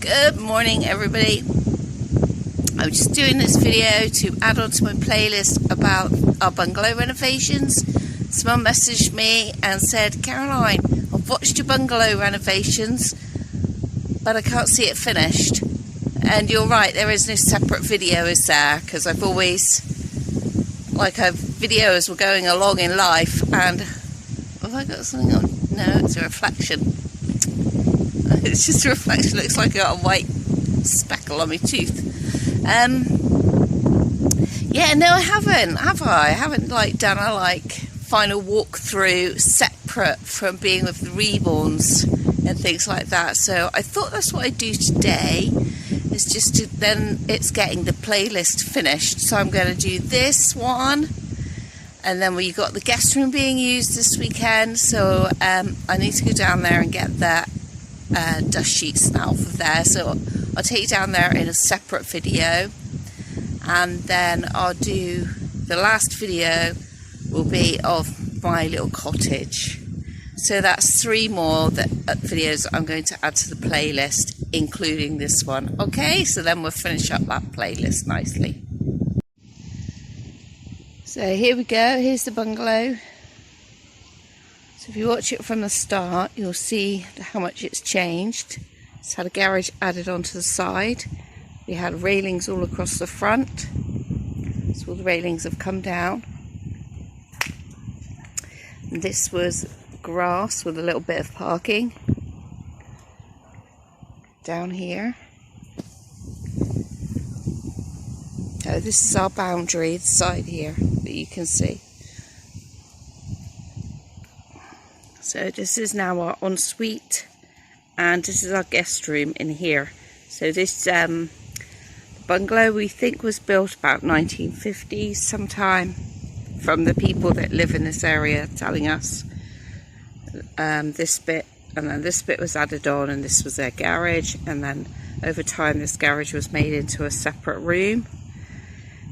Good morning, everybody. I'm just doing this video to add on to my playlist about our bungalow renovations. Someone messaged me and said, Caroline, I've watched your bungalow renovations, but I can't see it finished. And you're right, there is no separate video, is there? Because I've always, like, I have videos were going along in life, and have I got something on? No, it's a reflection. It's just a reflection. Looks like I got a white speckle on my tooth. Yeah, no, I haven't, have I? I haven't done a final walkthrough separate from being with the Reborns and things like that. So I thought that's what I'd do today. It's just it's getting the playlist finished. So I'm going to do this one, and then we've got the guest room being used this weekend. So I need to go down there and get that dust sheets now for there. So I'll take you down there in a separate video, and then I'll do the last video will be of my little cottage. So that's 3 more videos I'm going to add to the playlist, including this one. Okay, so then we'll finish up that playlist nicely. So here we go, here's the bungalow. So if you watch it from the start, you'll see how much it's changed. It's had a garage added onto the side. We had railings all across the front. So all the railings have come down. And this was grass with a little bit of parking down here. So this is our boundary, the side here that you can see. So this is now our ensuite, and this is our guest room in here. So this bungalow we think was built about 1950s sometime, from the people that live in this area telling us. This bit, and then this bit was added on, and this was their garage, and then over time this garage was made into a separate room,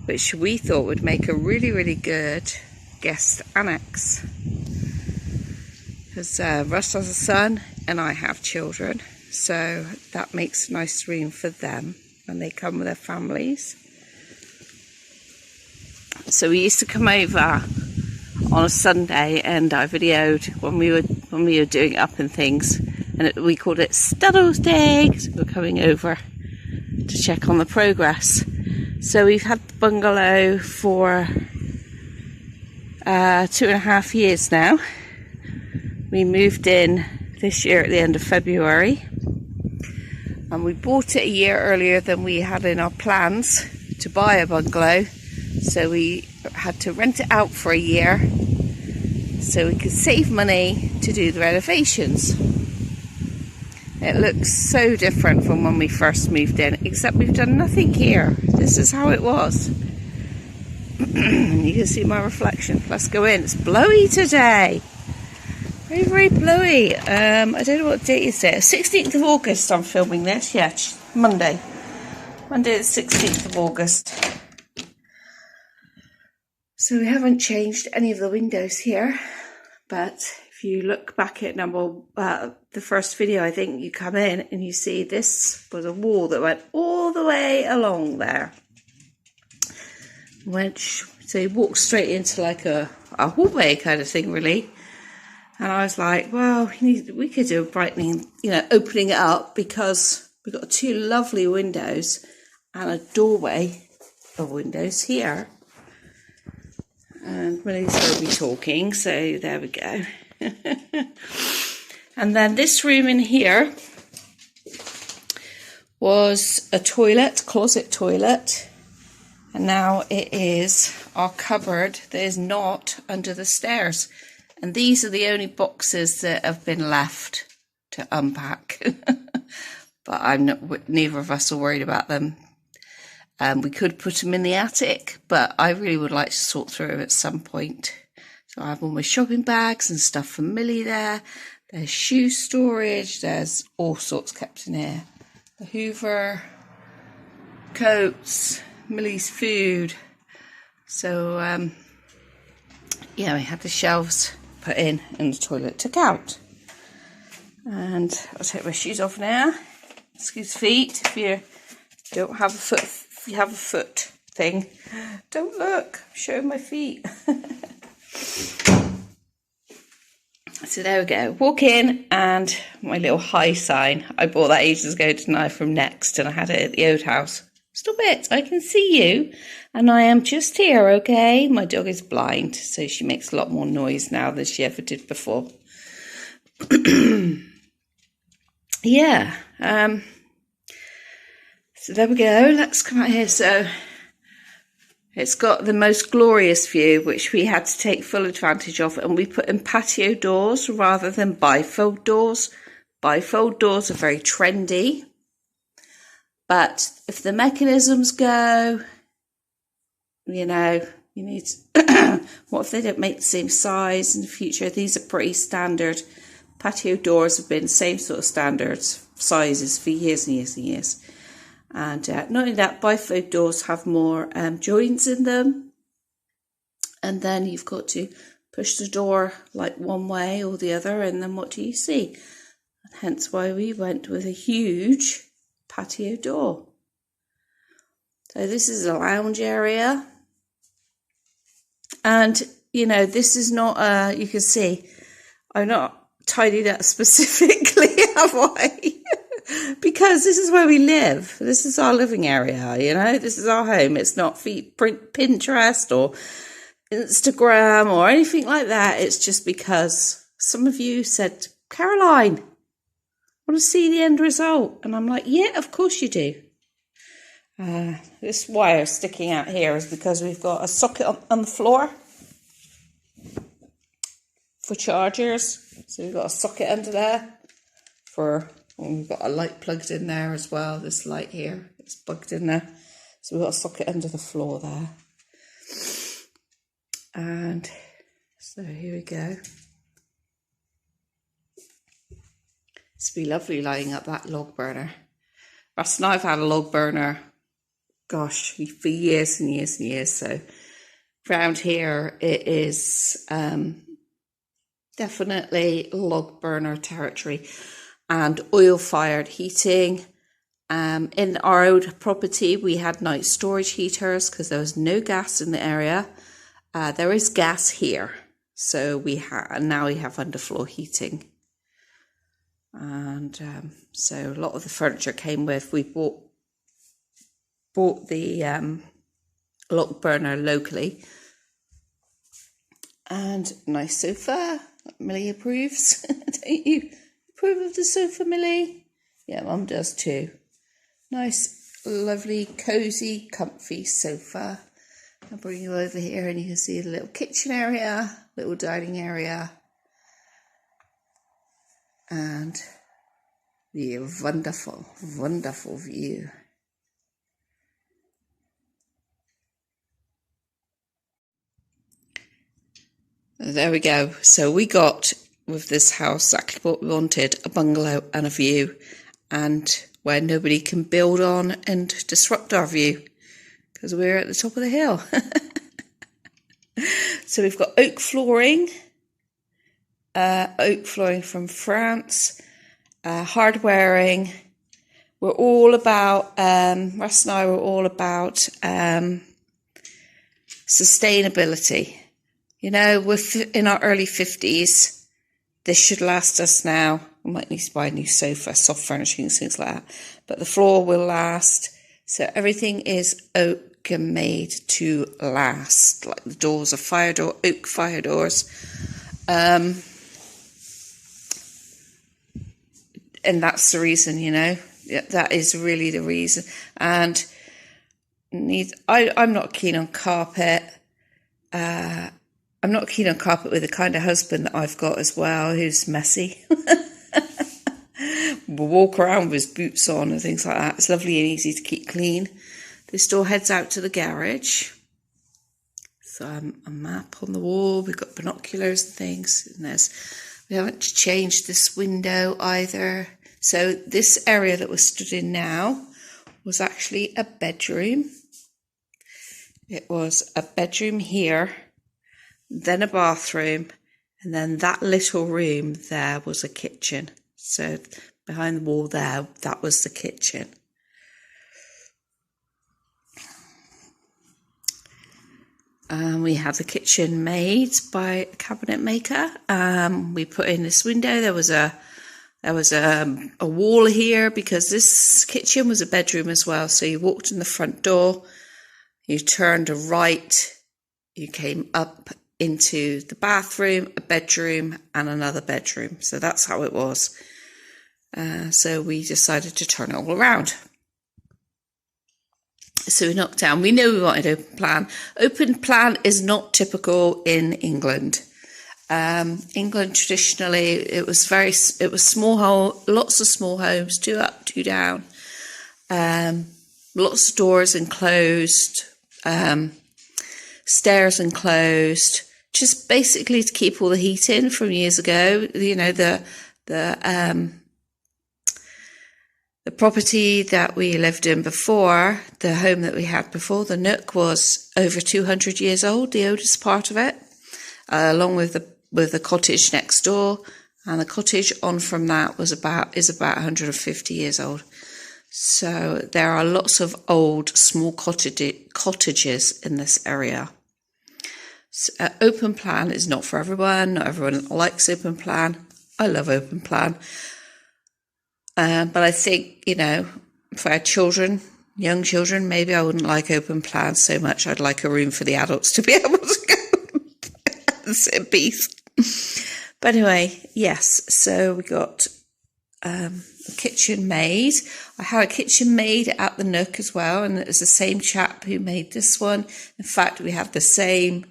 which we thought would make a really good guest annex. Because Russ has a son and I have children, so that makes a nice room for them when they come with their families. So we used to come over on a Sunday, and I videoed when we were doing up and things, and we called it Studdles Day because we were coming over to check on the progress. So we've had the bungalow for 2.5 years now. We moved in this year at the end of February, and we bought it a year earlier than we had in our plans to buy a bungalow. So we had to rent it out for a year so we could save money to do the renovations. It looks so different from when we first moved in, except we've done nothing here. This is how it was. You can see my reflection. Let's go in. It's blowy today. Very blowy. I don't know what date is it. 16th of August I'm filming this. Yeah, Monday the 16th of August. So we haven't changed any of the windows here, but if you look back at the first video, I think you come in and you see this was a wall that went all the way along there. So you walk straight into like a hallway kind of thing, really. And I was like, well, we could do a brightening, opening it up, because we've got 2 lovely windows and a doorway of windows here. And Millie's going to be talking, so there we go. And then this room in here was a toilet, closet toilet. And now it is our cupboard that is not under the stairs. And these are the only boxes that have been left to unpack. But neither of us are worried about them. We could put them in the attic, but I really would like to sort through them at some point. So I have all my shopping bags and stuff from Millie there. There's shoe storage. There's all sorts kept in here. The Hoover, coats, Millie's food. So, yeah, we had the shelves put in and the toilet took out. And I'll take my shoes off now. excuse feet. If you don't have a foot, if you have a foot thing, don't look. I'm showing my feet. So there we go. Walk in, and my little hi sign. I bought that ages ago, didn't I, from Next, and I had it at the old house. Stop it, I can see you, and I am just here, okay? My dog is blind, so she makes a lot more noise now than she ever did before. Yeah, so there we go. Let's come out here. So it's got the most glorious view, which we had to take full advantage of, and we put in patio doors rather than bifold doors. Bifold doors are very trendy, but if the mechanisms go, you know, you need what if they don't make the same size in the future? These are pretty standard. Patio doors have been same sort of standards, sizes for years and years and years. And not only that, bifold doors have more joints in them. And then you've got to push the door like one way or the other, and then what do you see? And hence why we went with a huge patio door. So this is a lounge area. And, you know, this is not, you can see, I'm not tidied up specifically, have I? Because this is where we live. This is our living area, you know. This is our home. It's not Pinterest or Instagram or anything like that. It's just because some of you said, Caroline, I want to see the end result. And I'm like, yeah, of course you do. This wire sticking out here is because we've got a socket on the floor for chargers. So we've got a socket under there for, well, we've got a light plugged in there as well. This light here, it's plugged in there. So we've got a socket under the floor there. And so here we go. It's be lovely lighting up that log burner. Russ and I've had a log burner, gosh, for years and years and years. So around here it is definitely log burner territory and oil-fired heating. In our old property, we had night storage heaters because there was no gas in the area. There is gas here, so now we have underfloor heating. And so a lot of the furniture came with. We bought the log burner locally. And nice sofa. Millie approves. Don't you approve of the sofa, Millie? Yeah, Mum does too. Nice, lovely, cosy, comfy sofa. I'll bring you over here and you can see the little kitchen area, little dining area. And the wonderful, wonderful view. There we go. So we got, with this house, exactly what we wanted, a bungalow and a view, and where nobody can build on and disrupt our view, because we're at the top of the hill. So we've got oak flooring from France, hard wearing. We're all about, Russ and I were all about sustainability. You know, we're in our early 50s. This should last us now. We might need to buy a new sofa, soft furnishings, things like that. But the floor will last. So everything is oak and made to last. Like the doors are oak fire doors. And that's the reason, you know. Yeah, that is really the reason. And I'm not keen on carpet. I'm not keen on carpet with the kind of husband that I've got as well, who's messy. We'll walk around with his boots on and things like that. It's lovely and easy to keep clean. This door heads out to the garage. So a map on the wall. We've got binoculars and things. And we haven't changed this window either. So this area that we're stood in now was actually a bedroom. It was a bedroom here, then a bathroom, and then that little room there was a kitchen. So behind the wall there, that was the kitchen. We had the kitchen made by a cabinet maker. We put in this window. There was a wall here because this kitchen was a bedroom as well. So you walked in the front door, you turned a right, you came up into the bathroom, a bedroom and another bedroom. So that's how it was. So we decided to turn it all around. So we knocked down, we knew we wanted open plan. Open plan is not typical in England. England traditionally, it was small, lots of small homes, 2 up, 2 down. Lots of doors enclosed, stairs enclosed, just basically to keep all the heat in from years ago. You know, the property that we lived in before, the home that we had before, the Nook, was over 200 years old, the oldest part of it, along with the cottage next door, and the cottage on from that is about 150 years old. So there are lots of old small cottages in this area. So, open plan is not for everyone. Not everyone likes open plan. I love open plan. But I think, you know, if I had children, young children, maybe I wouldn't like open plan so much. I'd like a room for the adults to be able to go and sit in peace. But anyway, yes, so we got a kitchen made. I had a kitchen made at the Nook as well, and it was the same chap who made this one. In fact, we have the same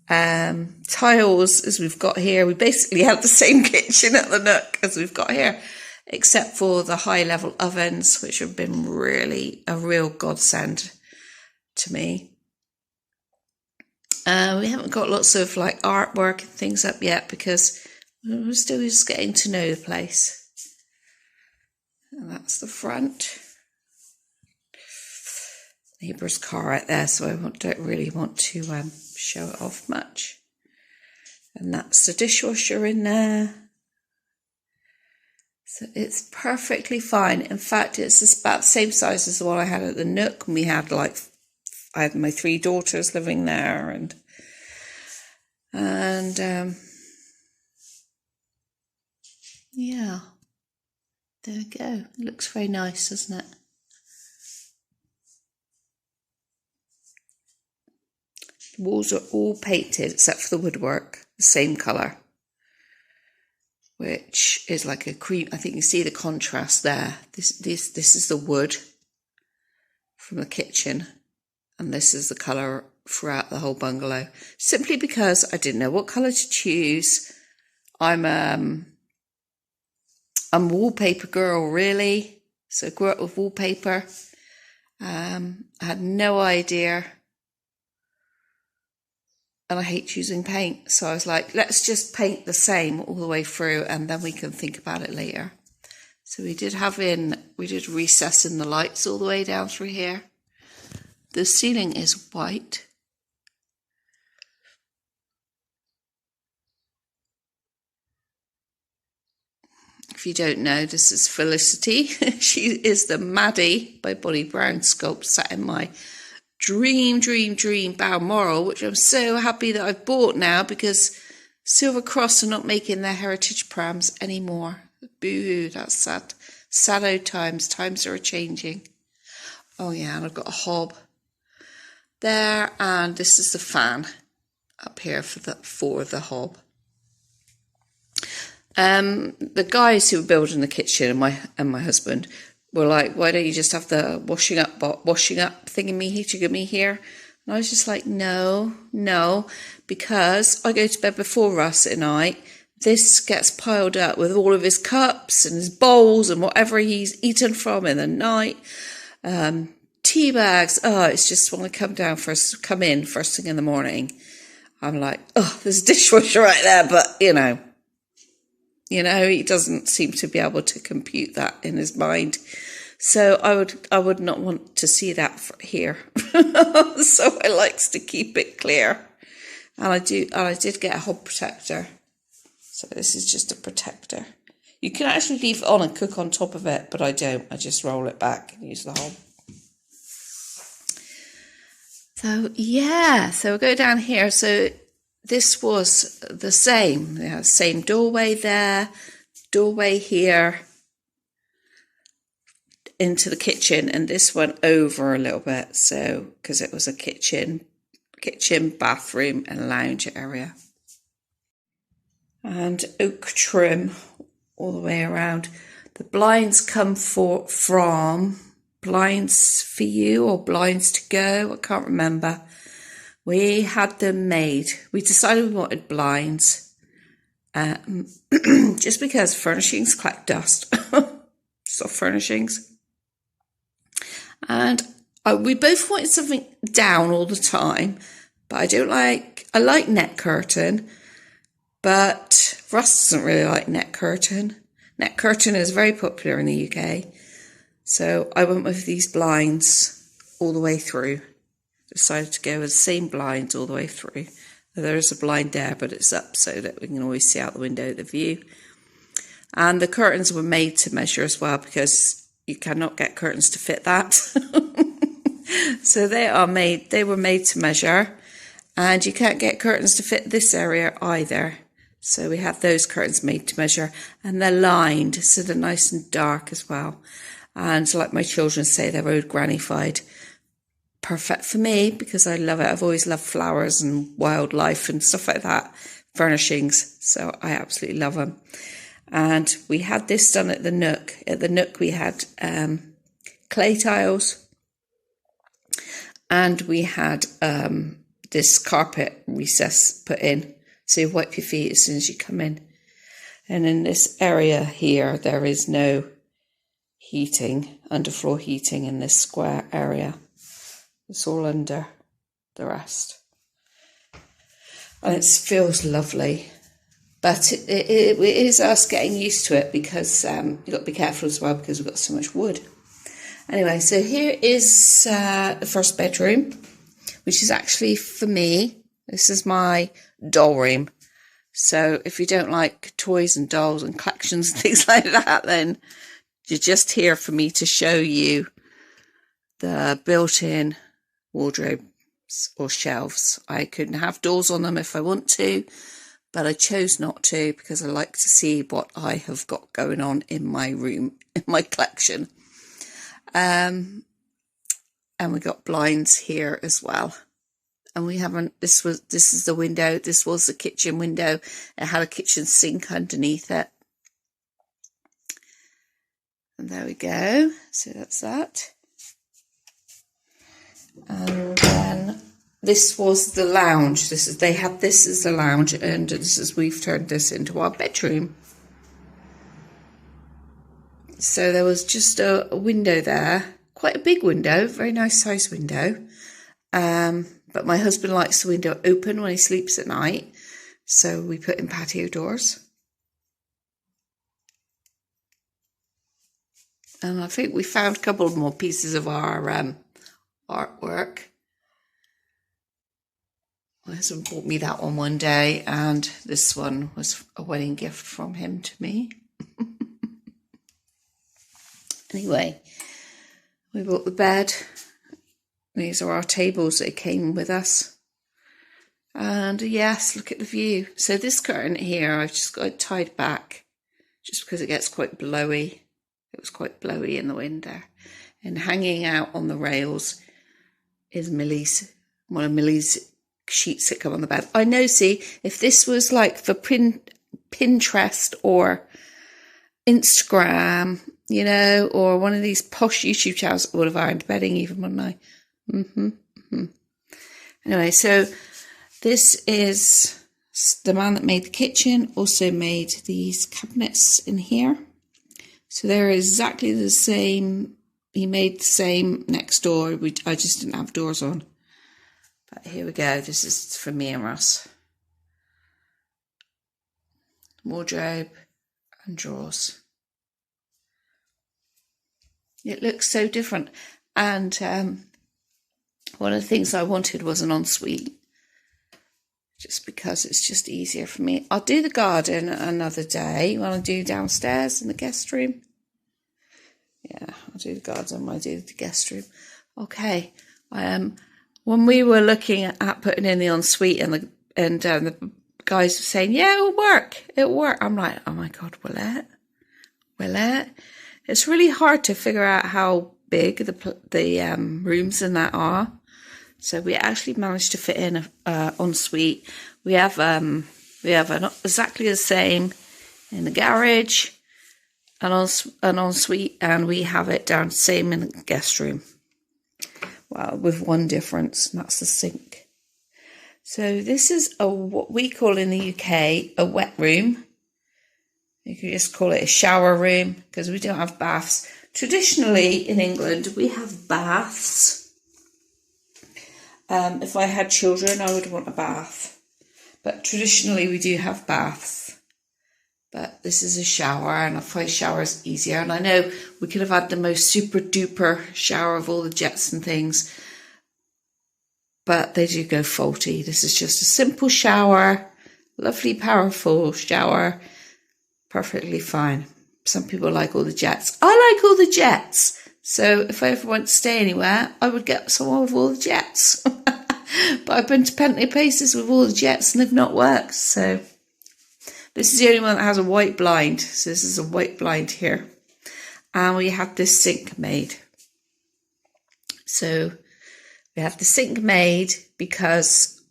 tiles as we've got here. We basically have the same kitchen at the Nook as we've got here, except for the high level ovens, which have been really a real godsend to me. We haven't got lots of like artwork and things up yet because we're still just getting to know the place. And that's the front. Neighbour's car right there, so I don't really want to show it off much. And that's the dishwasher in there. So it's perfectly fine. In fact, it's about the same size as the one I had at the Nook. And I had my 3 daughters living there, and yeah, there we go. It looks very nice, doesn't it? The walls are all painted except for the woodwork, the same colour, which is like a cream. I think you see the contrast there. This is the wood from the kitchen, and this is the colour throughout the whole bungalow. Simply because I didn't know what colour to choose. I'm a wallpaper girl, really. So I grew up with wallpaper. I had no idea. And I hate choosing paint. So I was like, let's just paint the same all the way through, and then we can think about it later. So we did recess in the lights all the way down through here. The ceiling is white. If you don't know, this is Felicity. She is the Maddie by Bonnie Brown sculpt sat in my dream Balmoral, which I'm so happy that I've bought now because Silver Cross are not making their heritage prams anymore. Boo-hoo, that's sad. Sad old times. Times are changing. Oh yeah, and I've got a hob there, and this is the fan up here for the hob. The guys who were building the kitchen and my husband were like, why don't you just have the washing up thingy here? And I was just like, no, because I go to bed before Russ at night. This gets piled up with all of his cups and his bowls and whatever he's eaten from in the night. Tea bags. Oh, it's just when I come in first thing in the morning, I'm like, oh, there's a dishwasher right there, but you know, he doesn't seem to be able to compute that in his mind. So I would not want to see that here. So I likes to keep it clear. And I did get a hob protector. So this is just a protector. You can actually leave it on and cook on top of it, but I don't. I just roll it back and use the hob. So yeah, so we'll go down here. So this was the same. Yeah, same doorway there, doorway here into the kitchen, and this went over a little bit. So because it was a kitchen, bathroom, and lounge area, and oak trim all the way around. The blinds come from Blinds for You or Blinds to Go, I can't remember. We had them made. We decided we wanted blinds just because furnishings collect dust. Soft furnishings. And we both wanted something down all the time, but I like net curtain, but Russ doesn't really like net curtain. Net curtain is very popular in the UK. So I went with these blinds all the way through. Decided to go with the same blinds all the way through. There is a blind there, but it's up so that we can always see out the window the view. And the curtains were made to measure as well, because you cannot get curtains to fit that. So they were made to measure, and you can't get curtains to fit this area either. So we have those curtains made to measure, and they're lined, so they're nice and dark as well. And like my children say, they're old granny-fied. Perfect for me because I love it. I've always loved flowers and wildlife and stuff like that, furnishings. So I absolutely love them. And we had this done at the Nook. At the Nook we had clay tiles, and we had this carpet recess put in. So you wipe your feet as soon as you come in. And in this area here, there is no heating, underfloor heating in this square area. It's all under the rest. And it feels lovely. But it is us getting used to it, because you've got to be careful as well, because we've got so much wood. Anyway, so here is the first bedroom, which is actually for me. This is my doll room. So if you don't like toys and dolls and collections and things like that, then you're just here for me to show you the built-in wardrobes or shelves. I couldn't have doors on them if I want to, but I chose not to because I like to see what I have got going on in my room, in my collection. And we got blinds here as well. And we haven't, this is the window. This was the kitchen window. It had a kitchen sink underneath it. And there we go. So that's that. And then this was the lounge. They had this as the lounge, and we've turned this into our bedroom. So there was just a window there, quite a big window, very nice size window. But my husband likes the window open when he sleeps at night, so we put in patio doors. And I think we found a couple more pieces of our artwork. My husband bought me that one day, and this one was a wedding gift from him to me. Anyway, we bought the bed. These are our tables that came with us. And yes, look at the view. So this curtain here, I've just got it tied back just because it gets quite blowy. It was quite blowy in the wind there. And hanging out on the rails is one of Millie's sheets that come on the bed. I know, see, if this was like for Pinterest or Instagram, you know, or one of these posh YouTube channels, I would have ironed bedding even, wouldn't I? Anyway, so this is the man that made the kitchen, also made these cabinets in here. So they're exactly the same. He made the same next door. I just didn't have doors on. But here we go. This is for me and Russ. Wardrobe and drawers. It looks so different. And one of the things I wanted was an ensuite. just because it's just easier for me. I'll do the garden another day when I do downstairs in the guest room. Yeah, I'll do the garden when I do the guest room. Okay, when we were looking at putting in the ensuite and the guys were saying, yeah, it'll work. I'm like, oh my God, will it? Will it? It's really hard to figure out how big the rooms in that are. So we actually managed to fit in a ensuite. We have exactly the same in the garage and an ensuite, and we have it down same in the guest room. Well, with one difference, and that's the sink. So this is what we call in the UK a wet room. You could just call it a shower room because we don't have baths. Traditionally in England, we have baths. If I had children, I would want a bath. But traditionally, we do have baths. But this is a shower, and I find showers easier. And I know we could have had the most super duper shower of all the jets and things, but they do go faulty. This is just a simple shower, lovely, powerful shower, perfectly fine. Some people like all the jets. I like all the jets. So if I ever went to stay anywhere, I would get someone with all the jets. But I've been to plenty of places with all the jets and they've not worked. So this is the only one that has a white blind. So this is a white blind here. And we had this sink made. So we have the sink made because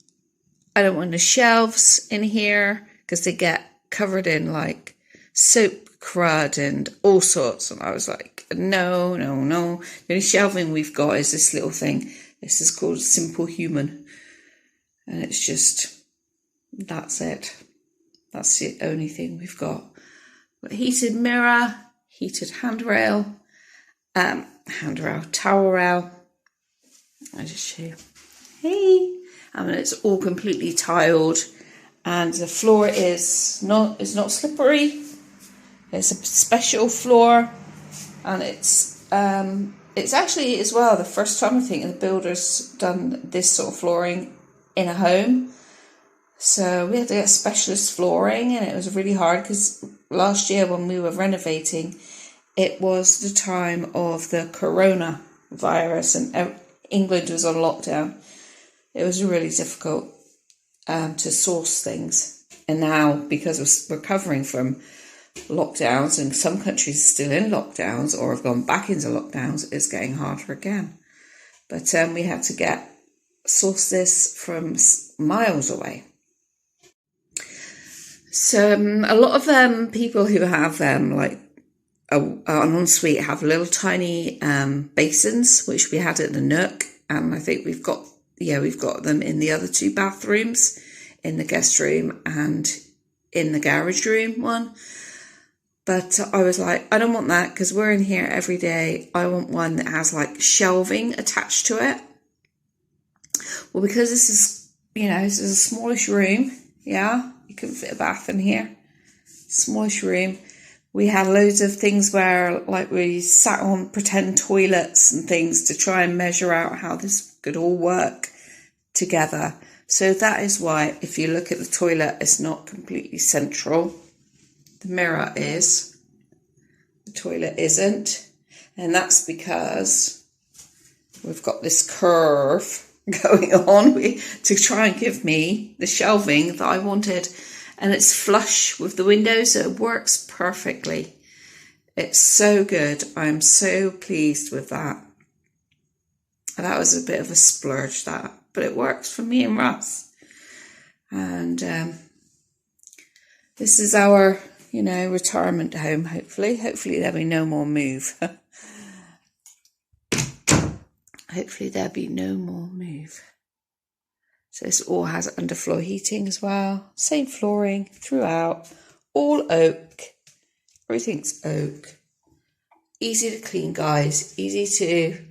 I don't want the shelves in here because they get covered in like soap crud and all sorts. And I was like, no. The only shelving we've got is this little thing. This is called Simple Human. And it's just, that's it. That's the only thing we've got. But heated mirror, heated handrail, towel rail. I just show you. Hey. I mean, it's all completely tiled. And the floor is not slippery. It's a special floor, and it's actually as well the first time I think the builder's done this sort of flooring in a home. So we had to get specialist flooring, and it was really hard because last year when we were renovating, it was the time of the coronavirus and England was on lockdown. It was really difficult to source things, and now because we're recovering from lockdowns and some countries are still in lockdowns or have gone back into lockdowns, it's getting harder again. But we had to source this from miles away. So a lot of people who have like an ensuite have little tiny basins, which we had at the Nook, and I think we've got them in the other two bathrooms, in the guest room and in the garage room one. But I was like, I don't want that because we're in here every day. I want one that has like shelving attached to it. Well, because this is a smallish room. Yeah, you couldn't fit a bath in here. Smallish room. We had loads of things where like we sat on pretend toilets and things to try and measure out how this could all work together. So that is why if you look at the toilet, it's not completely central. The mirror is, the toilet isn't, and that's because we've got this curve going on to try and give me the shelving that I wanted, and it's flush with the window, so it works perfectly. It's so good. I'm so pleased with that. That was a bit of a splurge, but it works for me and Russ. And this is our retirement home, hopefully. Hopefully there'll be no more move. Hopefully there'll be no more move. So this all has underfloor heating as well. Same flooring throughout. All oak. Everything's oak. Easy to clean, guys. Easy to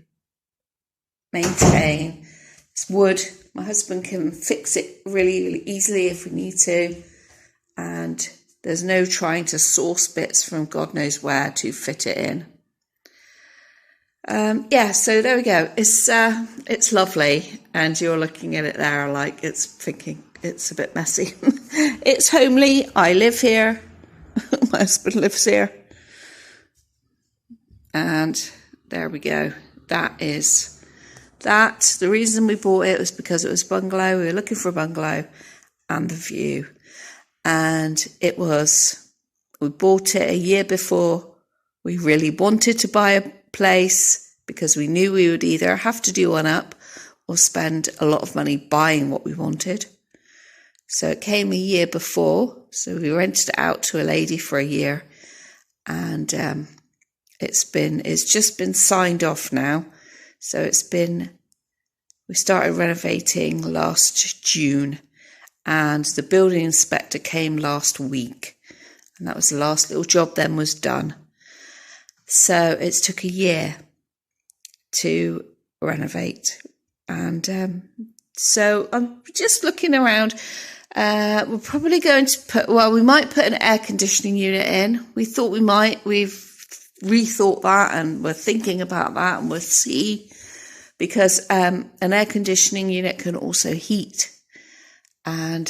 maintain. It's wood. My husband can fix it really, really easily if we need to. And there's no trying to source bits from God knows where to fit it in. So there we go. It's lovely, and you're looking at it there like it's thinking, it's a bit messy. It's homely. I live here. My husband lives here. And there we go. That is that. The reason we bought it was because it was bungalow. We were looking for a bungalow and the view. And it was, we bought it a year before we really wanted to buy a place, because we knew we would either have to do one up or spend a lot of money buying what we wanted. So it came a year before. So we rented it out to a lady for a year, and it's just been signed off now. So we started renovating last June, and the building inspector came last week, and that was the last little job then was done. So it took a year to renovate, and so I'm just looking around. We're probably going to we might put an air conditioning unit in. We thought we might. We've rethought that, and we're thinking about that, and we'll see, because an air conditioning unit can also heat, and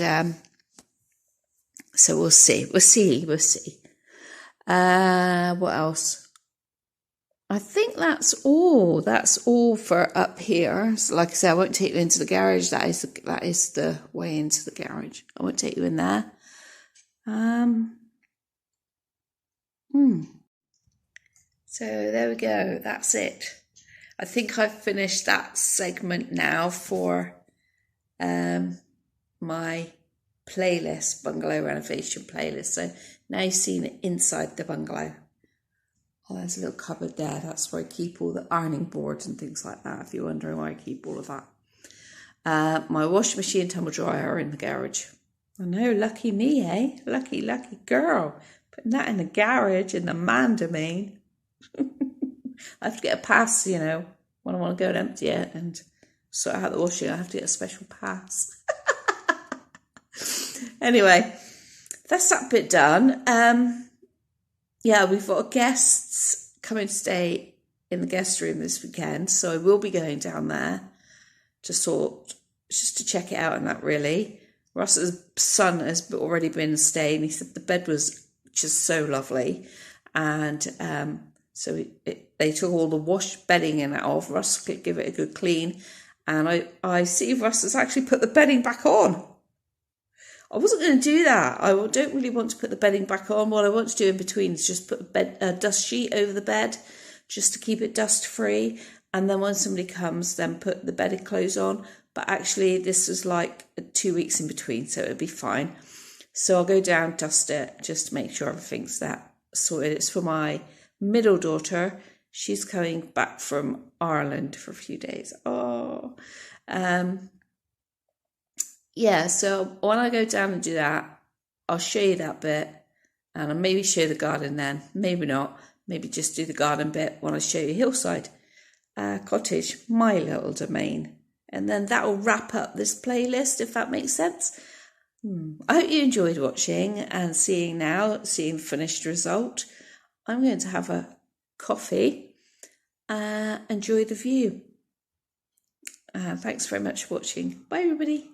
so we'll see. What else? I think that's all. That's all for up here. So like I said, I won't take you into the garage. That is the way into the garage. I won't take you in there. So there we go. That's it. I think I've finished that segment now for my playlist, bungalow renovation playlist. So now you've seen it inside the bungalow. Oh, there's a little cupboard there. That's where I keep all the ironing boards and things like that, if you're wondering why I keep all of that. My washing machine and tumble dryer are in the garage. I know, lucky me, eh? Lucky girl. Putting that in the garage in the man domain. I have to get a pass, when I want to go and empty it and sort out the washing. I have to get a special pass. Anyway, that's that bit done. Yeah, we've got guests coming to stay in the guest room this weekend, so I will be going down there just to check it out and that, really. Russ's son has already been and stayed, and he said the bed was just so lovely, and so they took all the wash bedding in it off. Russ could give it a good clean, and I see Russ has actually put the bedding back on. I wasn't going to do that. I don't really want to put the bedding back on. What I want to do in between is just put a dust sheet over the bed, just to keep it dust free. And then when somebody comes, then put the bedding clothes on. But actually, this was like 2 weeks in between, so it'll be fine. So I'll go down, dust it, just to make sure everything's that sorted. It's for my middle daughter. She's coming back from Ireland for a few days. Yeah, so when I go down and do that, I'll show you that bit, and I'll maybe show the garden then. Maybe not. Maybe just do the garden bit when I show you Hillside Cottage, my little domain. And then that will wrap up this playlist, if that makes sense. I hope you enjoyed watching and seeing the finished result. I'm going to have a coffee, enjoy the view. Thanks very much for watching. Bye, everybody.